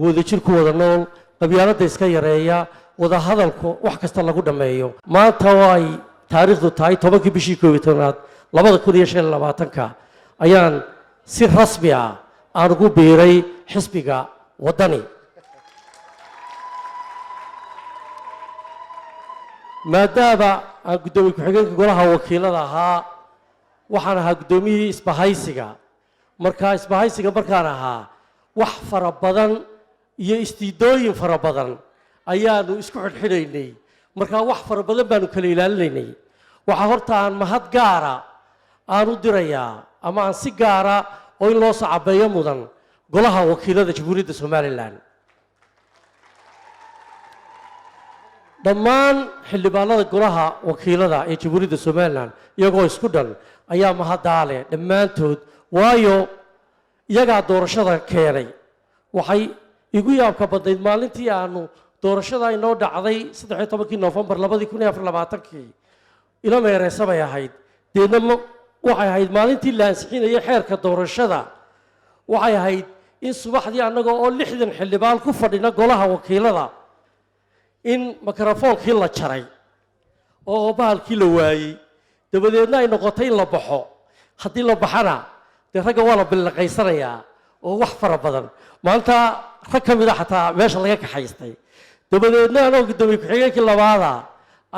wadajirku wada nool qabyaaladda iska yareeya wada hadalku wax kasta lagu dhameeyo maanta way taariikhdu tahay 10 bishii 11aad 2025 ayaan si rasmi ah aan ugu biiray xisbiga wadani maadaama aan gudoomiye ku-xigeenka golaha wakiilada ahaa waxaan ahaa gudoomiyihii isbahaysiga markaan ahaa wax fara badan iyo istiidooyin fara badan ayaanu isku xidhxidhaynay markaa wax fara badan baanu kala ilaalinaynay waxaa horta aan mahad gaara aan u dirayaa ama aan si gaara oo in loo sacabeeyo mudan golaha wakiilada jamhuuriyadda somalilan dhammaan xildhibaanada golaha wakiilada ee jamhuuriyadda somalilan iyagoo isku dhan ayaa mahadaale dhammaantood waayo iyagaa doorashada keenay waxay igu yaabka badnayd maalintii aanu doorashada inoo dhacday 13 November 2024 ila meereysabay ahayd deedna waxay ahayd maalintii la ansixinayay xeerka doorashada waxay ahayd in subaxdii annaga oo 60 xildhibaan ku fadhina golaha wakiilada in mikrofoonkii la jaray oo bahalkii la waayay dabadeedna ay noqotay in la baxo haddii la baxana dee ragga waa la bilaqaysanayaa oo wax fara badan maanta rag ka mid ah xataa meesha laga kaxaystay dabadeedna anoo gudoomiye ku-xigeenkii labaada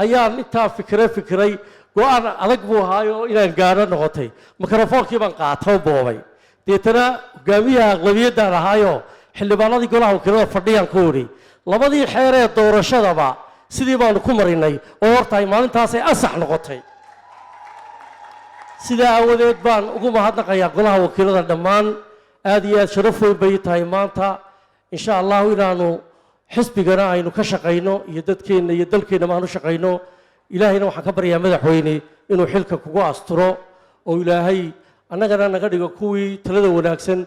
ayaan intaa fikiray go-aan adag buu ahaayo inaan gaadho noqotay mikrofoonkii baan qaatay boobay deetana hogaamiyaha aqlabiyadaan ahaayo xildhibaanadii golaha wakiilada fadhiyaan ku idhi labadii xeer ee doorashadaba sidii baanu ku marinay oo hortaay maalintaasay asax noqotay sidaa aawadeed baan ugu mahadnaqayaa golaha wakiilada dhammaan aad iyo aad sharaf weyn bay tahay maanta insha allahu inaanu xisbigana aynu ka shaqayno iyo dadkeenna iyo dalkeenna maanu shaqayno ilaahayna waxaan ka baryaa madaxweyne inuu xilka kugu asturo oo ilaahay annagana naga dhigo kuwii talada wanaagsan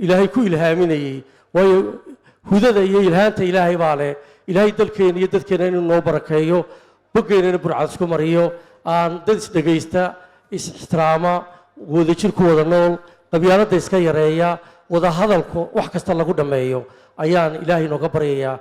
ilaahay ku ilhaaminayay waayo hudada iyo ilhaanta ilaahay baa leh ilaahay dalkeena iyo dadkeena inuu noo barakeeyo bogeynana burcad isku mariyo aan dad isdhegaysta is-ixtiraama wadajirku wada nool qabyaaladda iska yareeya wada hadalku wax kasta lagu dhameeyo ayaan ilaahay nooga baryayaa